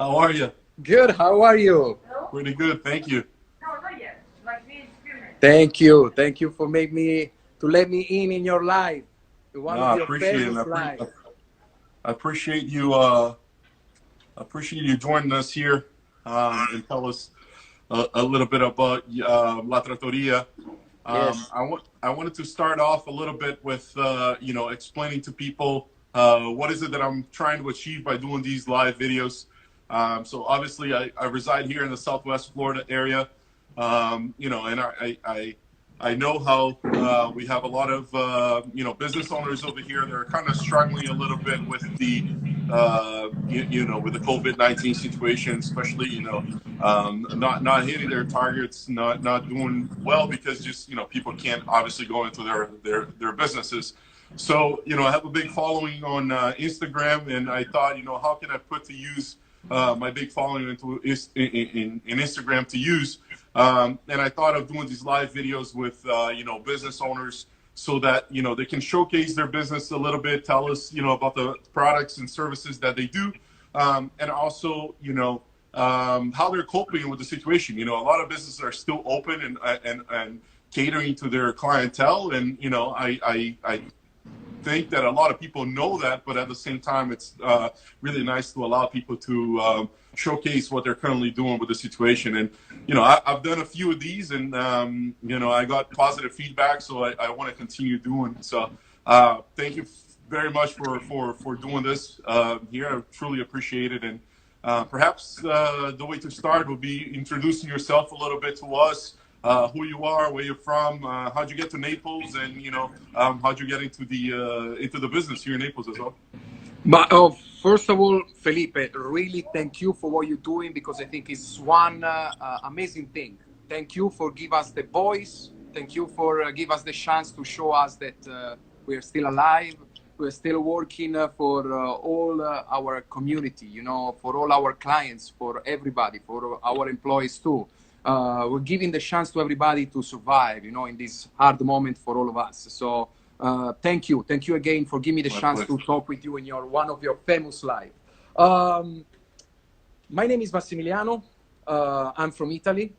How are you? Good. How are you? Pretty good, thank you. Thank you. Thank you for make me to let me in your life, No, one of I your appreciate it. famous life. I appreciate you. Appreciate you joining us here and tell us a little bit about La Trattoria. Yes. I wanted to start off a little bit with explaining to people what is it that I'm trying to achieve by doing these live videos. So obviously I reside here in the Southwest Florida area. And I know how we have a lot of business owners over here that are kind of struggling a little bit with the with the COVID-19 situation, especially not hitting their targets, not doing well because just people can't obviously go into their businesses. So I have a big following on Instagram, and I thought how can I put to use my big following in Instagram to use. And I thought of doing these live videos with business owners so that they can showcase their business a little bit, tell us about the products and services that they do, and also how they're coping with the situation. A lot of businesses are still open and catering to their clientele, and I think that a lot of people know that, but at the same time, it's really nice to allow people to showcase what they're currently doing with the situation. And I've done a few of these, and I got positive feedback, so I want to continue doing. So thank you very much for doing this here. I truly appreciate it. And perhaps the way to start would be introducing yourself a little bit to us. Who you are, where you're from, how'd you get to Naples, and how'd you get into the business here in Naples as well? But first of all, Felipe, really thank you for what you're doing because I think it's one amazing thing. Thank you for give us the voice. Thank you for give us the chance to show us that we're still alive. We're still working for all our community, for all our clients, for everybody, for our employees too. We're giving the chance to everybody to survive, in this hard moment for all of us. So thank you again for giving me the chance to talk with you in one of your famous live. My name is Massimiliano. I'm from Italy.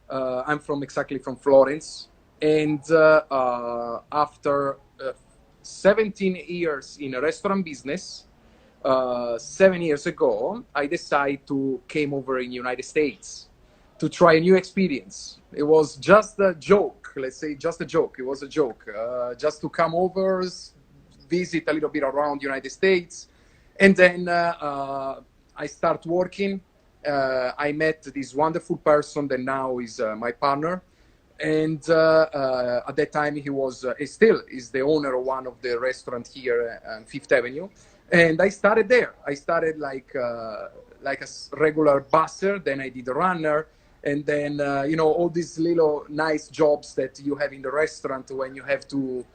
I'm exactly from Florence. And after 17 years in a restaurant business, 7 years ago, I decided to came over in the United States to try a new experience. It was just a joke, let's say just a joke. It was a joke, just to come over, visit a little bit around the United States. And then I start working. I met this wonderful person that now is my partner. And at that time, he was still is the owner of one of the restaurants here on Fifth Avenue. And I started there. I started like a regular busser. Then I did a runner. And then, all these little nice jobs that you have in the restaurant when you have to,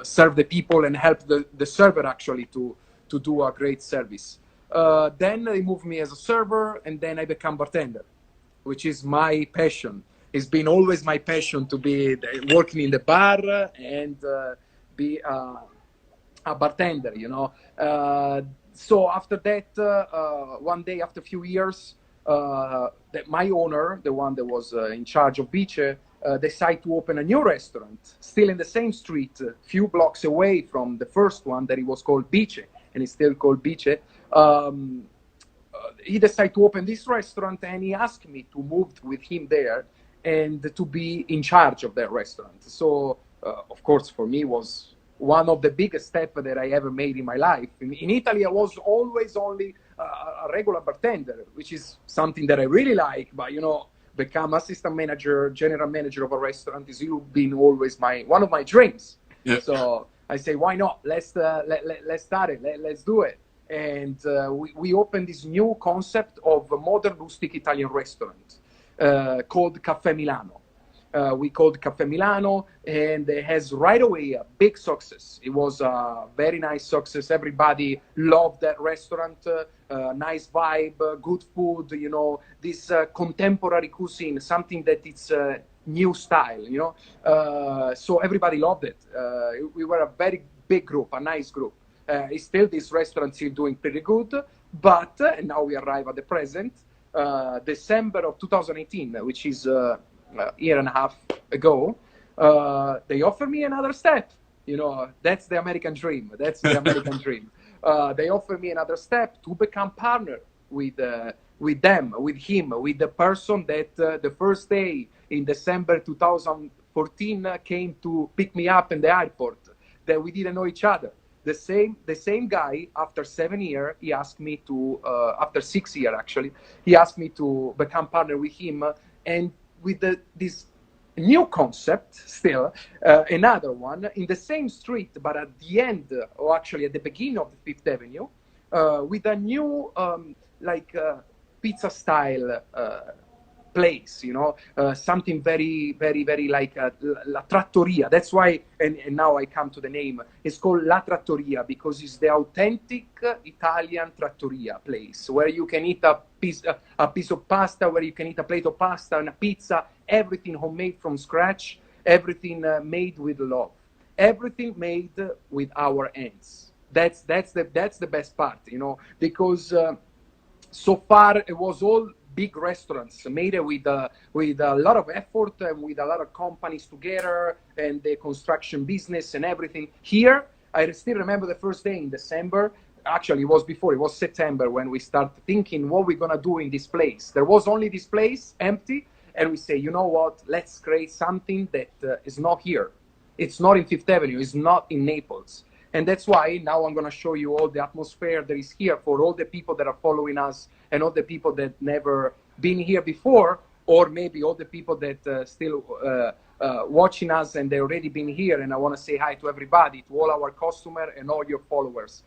serve the people and help the server actually to do a great service. Then they moved me as a server, and then I become bartender, which is my passion. It's been always my passion to be working in the bar and be a bartender, So after that, one day after a few years, that my owner, the one that was in charge of Bice, decided to open a new restaurant, still in the same street, a few blocks away from the first one that it was called Bice, and it's still called Bice. He decided to open this restaurant, and he asked me to move with him there and to be in charge of that restaurant. So, of course, for me was one of the biggest steps that I ever made in my life. In Italy, I was always only a regular bartender, which is something that I really like. But become assistant manager, general manager of a restaurant is been always one of my dreams. Yeah. So I say, why not? Let's start it. Let's do it. And we opened this new concept of a modern rustic Italian restaurant called Caffè Milano. We called Caffè Milano, and it has right away a big success. It was a very nice success. Everybody loved that restaurant. Nice vibe, good food. This contemporary cuisine, something that it's new style. So everybody loved it. We were a very big group, a nice group. Still, this restaurant is doing pretty good. But now we arrive at the present, December of 2018, which is a year and a half ago. They offer me another step. You know, that's the American dream. That's the American dream. They offer me another step to become partner with them, with him, with the person that the first day in December 2014 came to pick me up in the airport. That we didn't know each other. The same guy, after 7 years, he asked me to after 6 years actually, he asked me to become partner with him, and with this new concept still, another one in the same street but at the end, or actually at the beginning of the Fifth Avenue, with a new pizza style place, you know, something very, very, very like La Trattoria. That's why, and now I come to the name. It's called La Trattoria because it's the authentic Italian trattoria place where you can eat a piece of pasta, where you can eat a plate of pasta and a pizza, everything homemade from scratch, everything made with love, everything made with our hands. That's the best part, you know, because so far it was all big restaurants made with a lot of effort and with a lot of companies together and the construction business and everything. Here, I still remember the first day in December. Actually, it was before. It was September when we started thinking what we're gonna do in this place. There was only this place empty, and we say, you know what? Let's create something that is not here. It's not in Fifth Avenue. It's not in Naples. And that's why now I'm going to show you all the atmosphere that is here for all the people that are following us and all the people that never been here before, or maybe all the people that still watching us and they already been here. And I want to say hi to everybody, to all our customers and all your followers.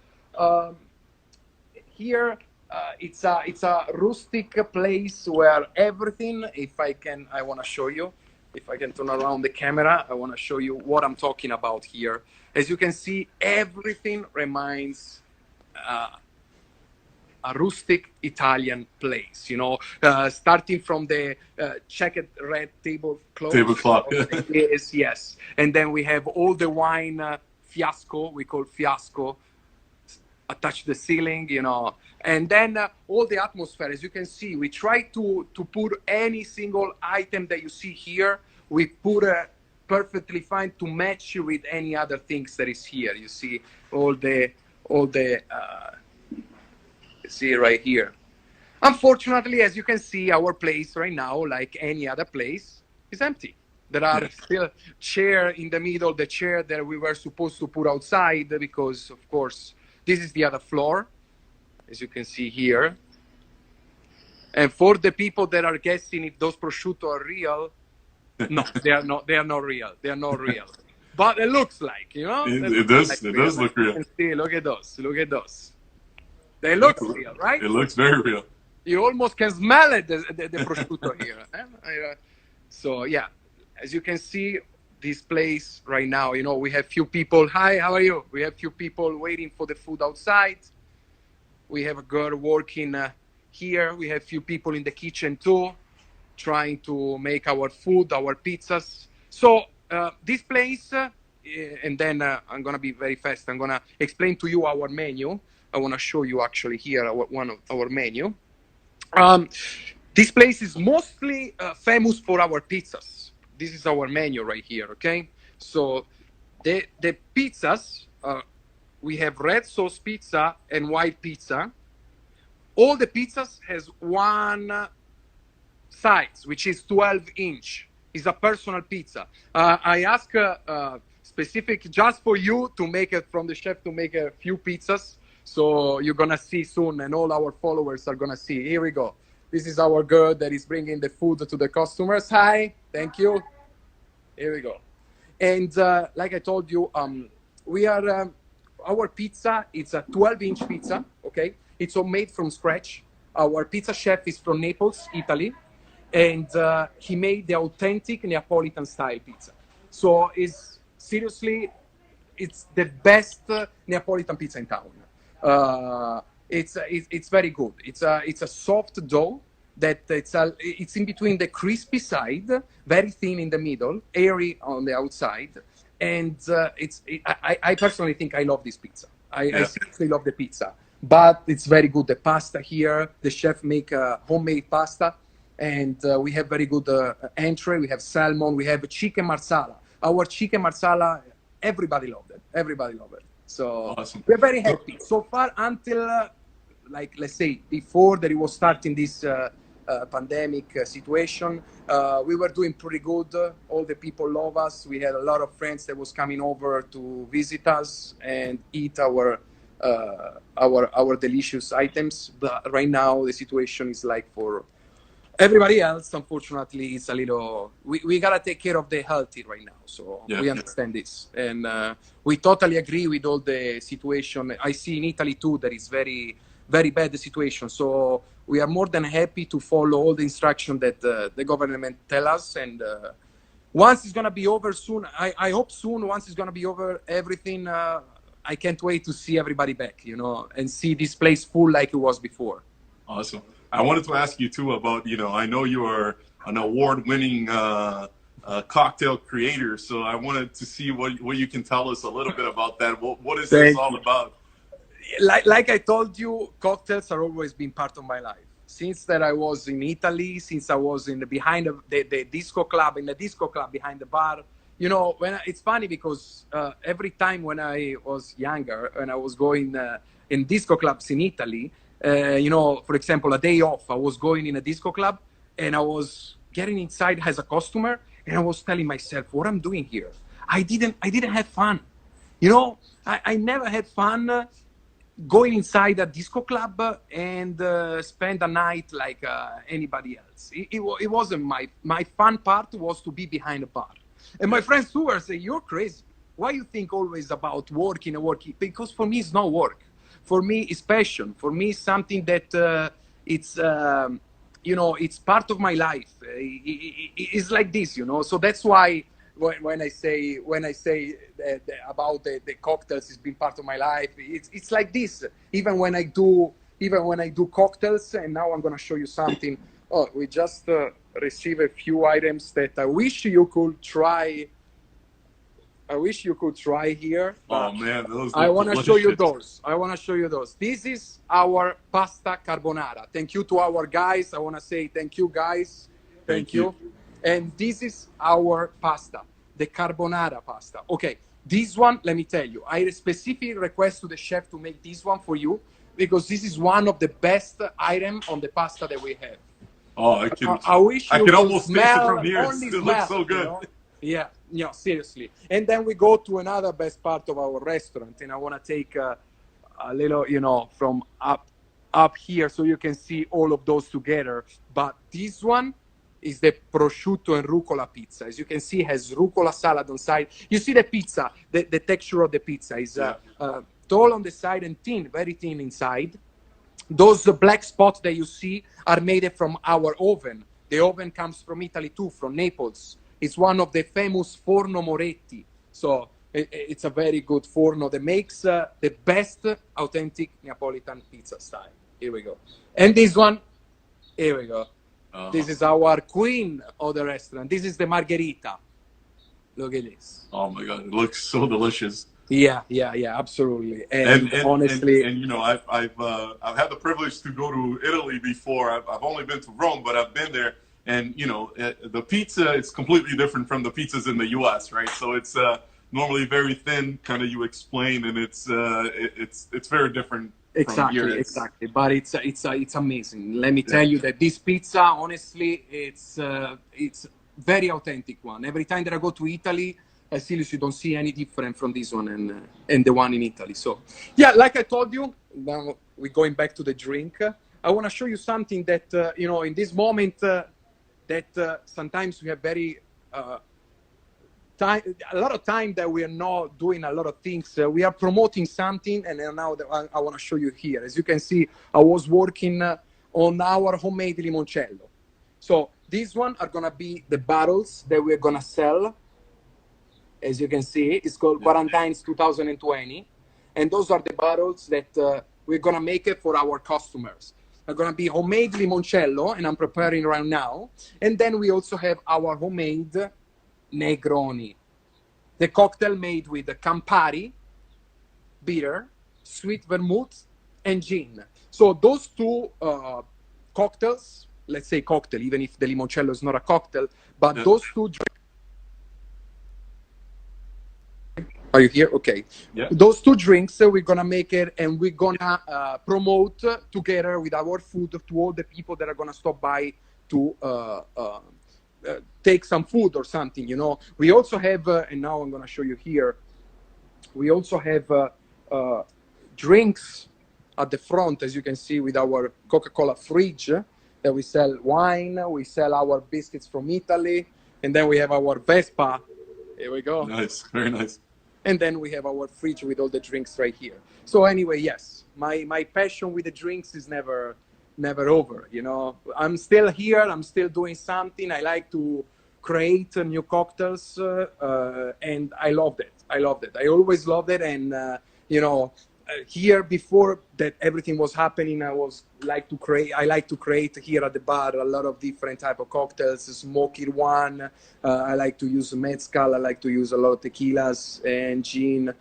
Here, it's a rustic place where everything, if I can, I want to show you. If I can turn around the camera, I want to show you what I'm talking about here. As you can see, everything reminds a rustic Italian place, you know, starting from the checkered red tablecloth. Yes. And then we have all the wine fiasco, we call fiasco, attached to the ceiling, you know. And then all the atmosphere, as you can see, we try to put any single item that you see here, we put perfectly fine to match with any other things that is here. You see all the see right here. Unfortunately, as you can see, our place right now, like any other place, is empty. There are still chair in the middle, the chair that we were supposed to put outside because, of course, this is the other floor, as you can see here. And for the people that are guessing if those prosciutto are real, no, they are not. They are not real. They are not real. But it looks like, you know. It does. Like it does look real. See, look at those. Look at those. They look real, right? It looks very real. You almost can smell it, the prosciutto here. So yeah, as you can see, this place right now, you know, we have few people. Hi, how are you? We have few people waiting for the food outside. We have a girl working here. We have few people in the kitchen too, trying to make our food, our pizzas. So this place, and then I'm gonna be very fast. I'm gonna explain to you our menu. I want to show you actually here one of our menu. This place is mostly famous for our pizzas. This is our menu right here, okay? So the pizzas, we have red sauce pizza and white pizza. All the pizzas has one size, which is 12-inch. It's a personal pizza. I ask specific just for you to make it, from the chef, to make a few pizzas. So you're going to see soon, and all our followers are going to see. Here we go. This is our girl that is bringing the food to the customers. Hi, thank you. Here we go. And like I told you, we are, our pizza, it's a 12-inch pizza, okay? It's all made from scratch. Our pizza chef is from Naples, Italy, and he made the authentic Neapolitan style pizza. So it's seriously, it's the best Neapolitan pizza in town. It's very good. It's a soft dough that it's in between the crispy side, very thin in the middle, airy on the outside, and I personally think I love this pizza. I seriously love the pizza but it's very good. The pasta here, the chef make homemade pasta, and we have very good entree. We have salmon. We have chicken marsala. Our chicken marsala, everybody loved it. Everybody loved it. So Awesome. we're very So, happy so far until like let's say before that it was starting this pandemic situation. We were doing pretty good. All the people love us. We had a lot of friends that was coming over to visit us and eat our delicious items. But right now the situation is like for everybody else, unfortunately, it's a little. We gotta take care of the healthy right now, so yeah, we understand this, and we totally agree with all the situation. I see in Italy too that is very very bad the situation. So we are more than happy to follow all the instruction that the government tell us, and once it's gonna be over soon, I hope soon. Once it's gonna be over, everything. I can't wait to see everybody back, and see this place full like it was before. awesome. I wanted to ask you too about, I know you are an award-winning cocktail creator, so I wanted to see what you can tell us a little bit about that. What is this Thank all you. about? Like I told you, cocktails are always been part of my life. Since that I was in Italy, since I was in behind the disco club, in the disco club behind the bar. It's funny because every time when I was younger and I was going in disco clubs in Italy, for example, a day off, I was going in a disco club and I was getting inside as a customer and I was telling myself, what I'm doing here. I didn't have fun. I never had fun going inside a disco club and spend a night like anybody else. It wasn't my fun part was to be behind a bar. And my friends too were saying, you're crazy. Why you think always about working and working? Because for me, it's not work. For me, it's passion. For me, it's something that it's part of my life. It's like this. So that's why when I say that about the cocktails, it's been part of my life. It's like this. Even when I do cocktails, and now I'm gonna show you something. Oh, we just received a few items that I wish you could try. I wish you could try here. Oh man, those I look want to show you delicious. those. This is our pasta carbonara. Thank you to our guys. I want to say thank you, guys. Thank you. And this is our pasta, the carbonara pasta. Okay, this one, let me tell you, I specifically request to the chef to make this one for you because this is one of the best item on the pasta that we have. Oh, I wish you can almost taste it smell, from here. only It smell, looks so good. Yeah, seriously. And then we go to another best part of our restaurant, and I want to take a little, from up here so you can see all of those together. But this one is the prosciutto and rucola pizza. As you can see, it has rucola salad on side. You see the pizza, the texture of the pizza is tall on the side and thin, very thin inside. Those black spots that you see are made from our oven. The oven comes from Italy too, from Naples. It's one of the famous Forno Moretti. So it's a very good forno that makes the best authentic Neapolitan pizza style. Here we go. And this one, here we go. This is our queen of the restaurant. This is the margherita. Look at this. Oh my God, it looks so delicious. Yeah, absolutely. And honestly, I've had the privilege to go to Italy before. I've only been to Rome, but I've been there. And the pizza is completely different from the pizzas in the U.S., right? So it's normally very thin, kind of you explained, and it's very different. Exactly. But it's amazing. Let me tell you that this pizza, honestly, it's very authentic one. Every time that I go to Italy, I seriously don't see any different from this one and the one in Italy. So yeah, like I told you, now we're going back to the drink. I want to show you something that in this moment that sometimes we have very a lot of time that we are not doing a lot of things. We are promoting something, and now I want to show you here. As you can see, I was working on our homemade limoncello. So these one are gonna be the bottles that we're gonna sell. As you can see, it's called Quarantines 2020, and those are the bottles that we're gonna make it for our customers. They're gonna be homemade limoncello, and I'm preparing right now. And then we also have our homemade Negroni, the cocktail made with the Campari bitter, sweet vermouth, and gin. So those two cocktails, let's say cocktail, even if the limoncello is not a cocktail, but those two drinks. Are you here? Okay. Yeah. Those two drinks, we're gonna make it, and we're gonna promote together with our food to all the people that are gonna stop by to take some food or something. You know, we also have, and now I'm gonna show you here. We also have drinks at the front, as you can see, with our Coca-Cola fridge that we sell wine. We sell our biscuits from Italy, and then we have our Vespa. Here we go. Nice, very nice. And then we have our fridge with all the drinks right here. So anyway, yes, my passion with the drinks is never over. You know, I'm still here. I'm still doing something. I like to create new cocktails, and I loved it. I always loved it. And you know, here before that everything was happening, I like to create here at the bar a lot of different type of cocktails, smoky one. I like to use mezcal. I like to use a lot of tequilas and gin.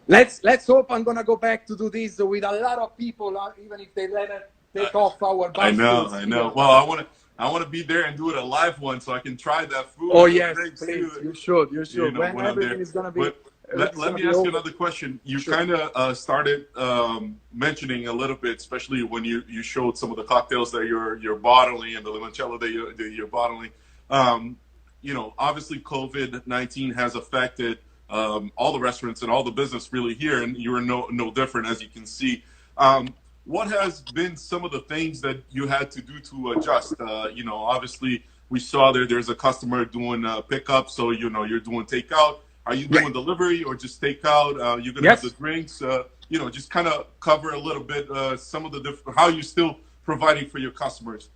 Let's hope I'm gonna go back to do this with a lot of people, even if they let it take off our bicycles. I know. Well, I want to be there and do it a live one so I can try that food. Oh yes, please. You should. You know, when everything is gonna be. But let me ask you another question. You kind of started mentioning a little bit, especially when you showed some of the cocktails that you're bottling and the limoncello that you're bottling. You know, obviously COVID-19 has affected all the restaurants and all the business really here, and you are no different, as you can see. What has been some of the things that you had to do to adjust? You know, obviously we saw there's a customer doing pickup, so you know you're doing takeout. Are you doing delivery or just takeout? You're gonna have the drinks. You know, just kind of cover a little bit some of the different, how you're still providing for your customers.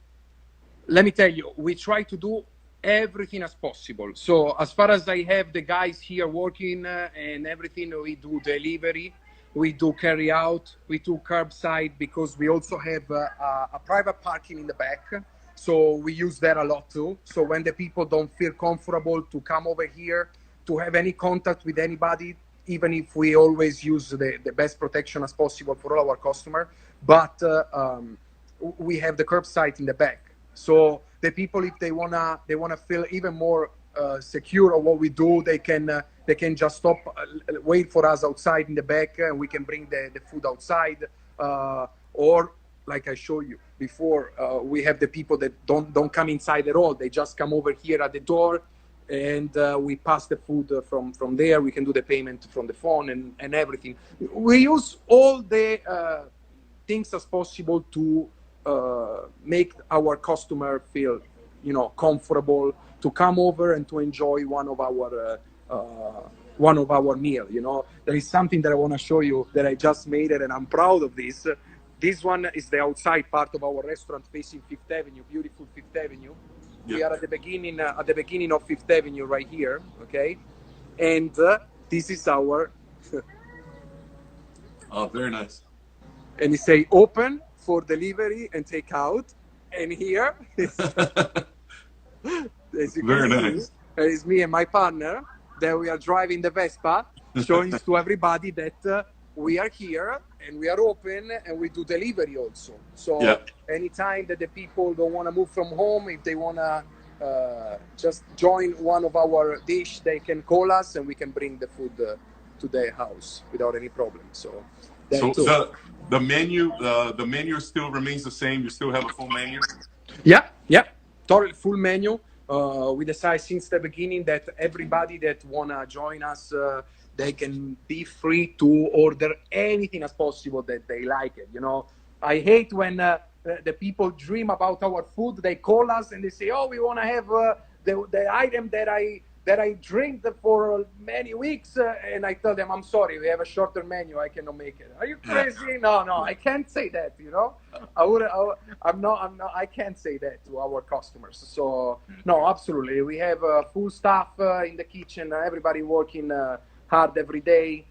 Let me tell you, we try to do everything as possible. So as far as I have the guys here working and everything, we do delivery, we do carry out, we do curbside, because we also have a private parking in the back. So we use that a lot too. So when the people don't feel comfortable to come over here, to have any contact with anybody, even if we always use the best protection as possible for all our customers. But we have the curbside in the back. So the people, if they wanna feel even more secure of what we do, they can just stop, wait for us outside in the back, and we can bring the food outside. Or like I showed you before, we have the people that don't come inside at all. They just come over here at the door, and we pass the food from there. We can do the payment from the phone and everything. We use all the things as possible to make our customer feel, you know, comfortable to come over and to enjoy one of our meal. You know, there is something that I want to show you that I just made it, and I'm proud of this. This one is the outside part of our restaurant facing Fifth Avenue, beautiful Fifth Avenue. Yep. We are at the beginning of Fifth Avenue right here, okay? And this is our... Oh, very nice. And it say open for delivery and take out. And here is... Very nice. It's me and my partner that we are driving the Vespa, showing to everybody that we are here and we are open, and we do delivery also. So anytime that the people don't want to move from home, if they want to just join one of our dish, they can call us and we can bring the food to their house without any problem. So the menu still remains the same. You still have a full menu? Yeah, totally full menu. We decided since the beginning that everybody that wanna join us, they can be free to order anything as possible that they like it. You know, I hate when the people dream about our food. They call us and they say, "Oh, we wanna have the item that I drink for many weeks," and I tell them, "I'm sorry, we have a shorter menu. I cannot make it." Are you crazy? No, I can't say that. You know, I can't say that to our customers. So no, absolutely, we have full staff in the kitchen. Everybody working hard every day.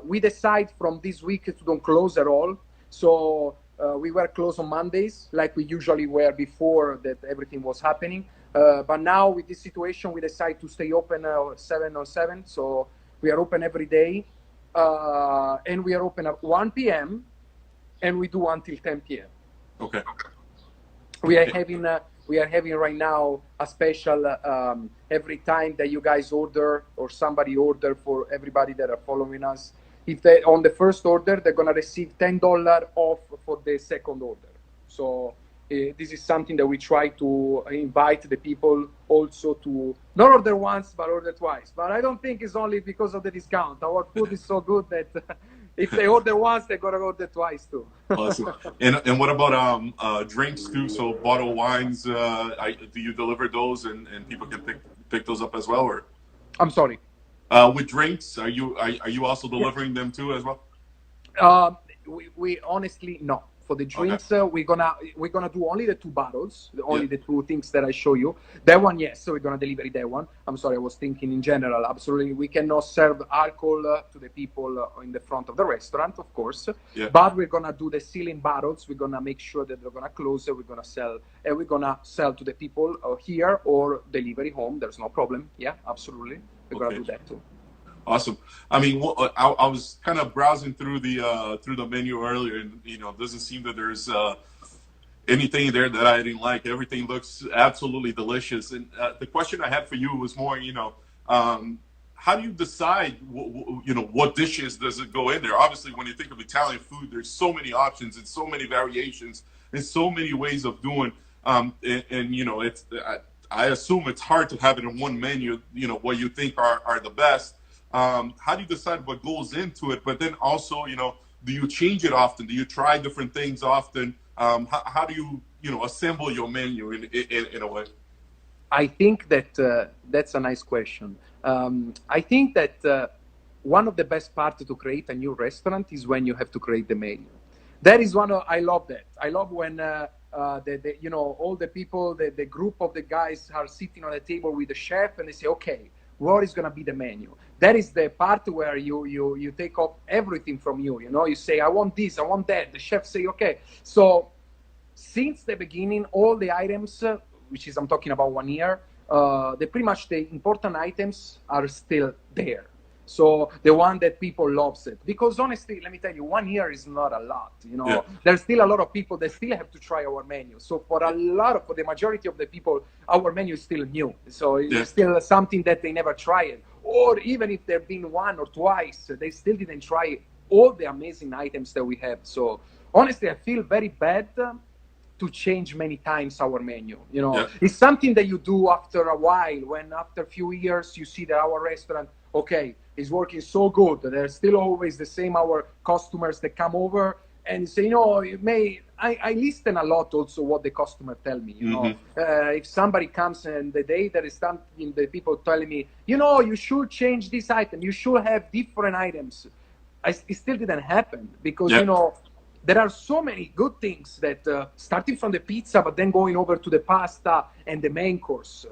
We decide from this week to don't close at all. So we were closed on Mondays, like we usually were before that everything was happening. But now with this situation, we decide to stay open 7 on 7. So we are open every day. and we are open at 1 p.m. and we do until 10 p.m. Okay. We are having right now a special every time that you guys order or somebody order, for everybody that are following us. If they on the first order, they're gonna receive $10 off for the second order. So this is something that we try to invite the people also to not order once but order twice. But I don't think it's only because of the discount. Our food is so good that if they order once, they're gonna order twice too. Awesome. And what about drinks too? So bottled wines, do you deliver those and people can pick those up as well, or I'm sorry. with drinks, are you also delivering them too as well? We honestly no. For the Okay. drinks, we're gonna do only the two bottles, only Yeah. the two things that I show you. That one, yes. So we're gonna deliver that one. I'm sorry, I was thinking in general. Absolutely, we cannot serve alcohol to the people in the front of the restaurant, of course. Yeah. But we're gonna do the sealing bottles. We're gonna make sure that they're gonna close. We're gonna sell, and we're gonna sell to the people here or delivery home. There's no problem. Yeah, absolutely. We're gonna do that too. Awesome. I mean, I was kind of browsing through the menu earlier, and it doesn't seem that there's anything there that I didn't like. Everything looks absolutely delicious. And the question I had for you was more, how do you decide, what dishes does it go in there? Obviously, when you think of Italian food, there's so many options and so many variations and so many ways of doing. It's I assume it's hard to have it in one menu. What you think are the best. How do you decide what goes into it? But then also, do you change it often? Do you try different things often? How do you, assemble your menu in a way? I think that that's a nice question. I think that one of the best parts to create a new restaurant is when you have to create the menu. That is I love that. I love when all the people, the group of the guys are sitting on the table with the chef and they say, okay, what is going to be the menu? That is the part where you take off everything from you. You say, I want this, I want that. The chef say, okay. So since the beginning, all the items, which is I'm talking about 1 year, pretty much the important items are still there. So the one that people loves it, because honestly, let me tell you, 1 year is not a lot. Yeah. There's still a lot of people that still have to try our menu. So for the majority of the people, our menu is still new. So it's still something that they never tried, or even if they've been one or twice, they still didn't try all the amazing items that we have. So honestly, I feel very bad to change many times our menu. It's something that you do after a while, when after a few years you see that our restaurant, okay, is working so good. There's still always the same our customers that come over and say, I listen a lot also what the customer tell me. If somebody comes and the day that is something, the people telling me, you should change this item, you should have different items. It still didn't happen because there are so many good things that starting from the pizza, but then going over to the pasta and the main course.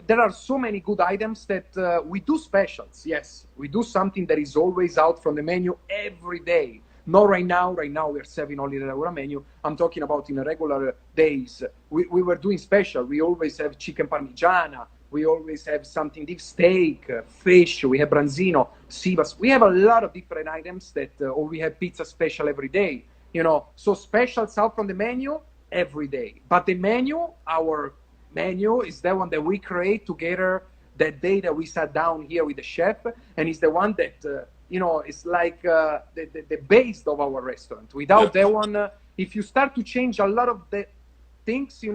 There are so many good items that we do specials. Yes, we do something that is always out from the menu every day. Not right now. Right now, we are serving only the regular menu. I'm talking about in regular days. We were doing special. We always have chicken parmigiana. We always have something deep, steak, fish. We have branzino, sivas. We have a lot of different items or we have pizza special every day. So specials out from the menu every day. But the menu, our menu, is the one that we create together that day that we sat down here with the chef, and it's the one that is like the base of our restaurant. Without that one, if you start to change a lot of the things, you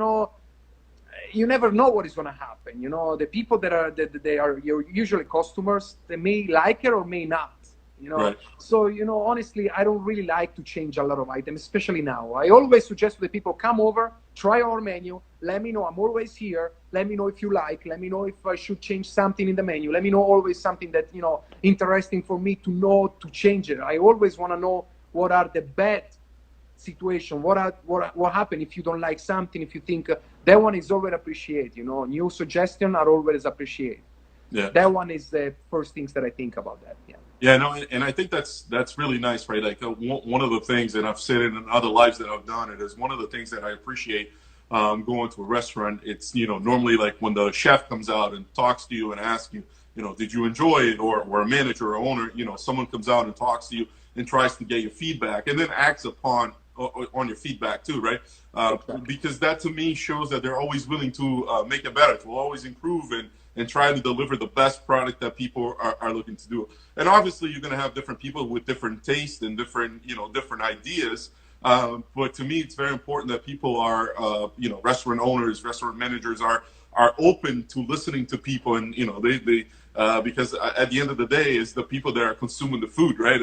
never know what is going to happen. The people that are your usually customers, they may like it or may not. Right. So honestly, I don't really like to change a lot of items, especially now. I always suggest to the people, come over, try our menu, let me know. I'm always here. Let me know if you like. Let me know if I should change something in the menu. Let me know always something that interesting for me to know, to change it. I always want to know what are the bad situation, what happened if you don't like something, if you think that one is always appreciated. New suggestions are always appreciated. That one is the first things that I think about that. No, and I think that's really nice, right? Like one of the things, and I've said it in other lives that I've done, it is one of the things that I appreciate going to a restaurant. It's normally like when the chef comes out and talks to you and asks you, did you enjoy it? Or a manager or owner, someone comes out and talks to you and tries to get your feedback and then acts upon on your feedback too, right? Exactly. Because that to me shows that they're always willing to make it better, to always improve and try to deliver the best product that people are looking to do. And obviously, you're going to have different people with different tastes and different ideas. But to me, it's very important that people are, restaurant owners, restaurant managers are open to listening to people, and they because at the end of the day, it's the people that are consuming the food, right?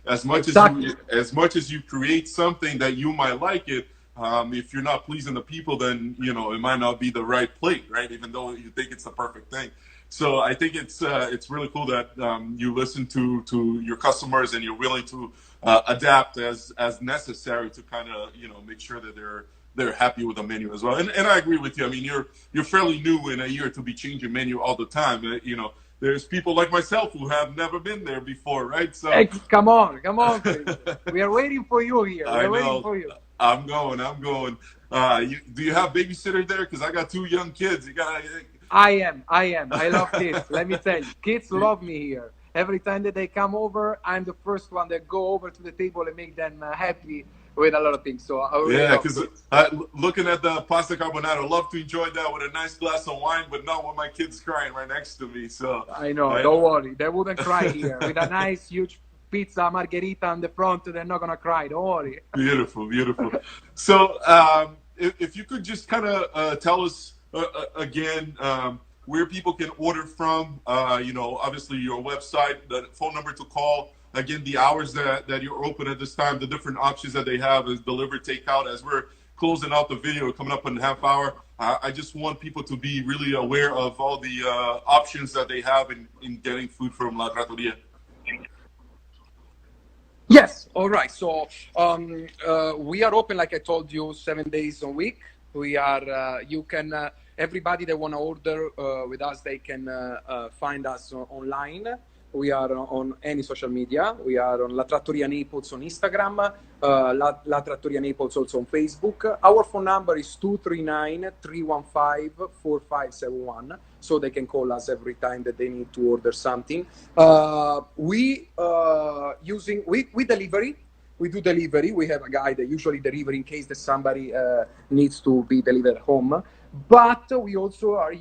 Exactly. As much as you create something that you might like it, if you're not pleasing the people, then it might not be the right plate, right? Even though you think it's the perfect thing. So I think it's really cool that you listen to your customers and you're willing to adapt as necessary to kind of make sure that they're happy with the menu as well. And I agree with you. I mean, you're fairly new in a year to be changing menu all the time. There's people like myself who have never been there before, right? So Come on, Chris. We are waiting for you here. We I are waiting know. for you. I'm going. I'm going. Do you have babysitter there? Because I got two young kids. You got. I am. I love kids. Let me tell you, kids love me here. Every time that they come over, I'm the first one that go over to the table and make them happy with a lot of things. So I really Yeah, love because kids. looking at the pasta carbonara, I love to enjoy that with a nice glass of wine, but not when my kid's crying right next to me. So, I know. Don't worry. They wouldn't cry here. With a nice, huge pizza margherita on the front, they're not gonna cry. Don't worry. beautiful, beautiful. So, if you could just kind of tell us again where people can order from, obviously your website, the phone number to call, again, the hours that you're open at this time, the different options that they have is deliver, takeout. As we're closing out the video, coming up in a half hour, I just want people to be really aware of all the options that they have in getting food from La Trattoria. Yes. All right. So we are open, like I told you, 7 days a week. We are. You can. Everybody that want to order with us, they can find us online. We are on any social media. We are on La Trattoria Naples on Instagram, La Trattoria Naples also on Facebook. Our phone number is 239-315-4571, so they can call us every time that they need to order something. We delivery. We do delivery. We have a guy that usually deliver in case that somebody needs to be delivered home. But we also are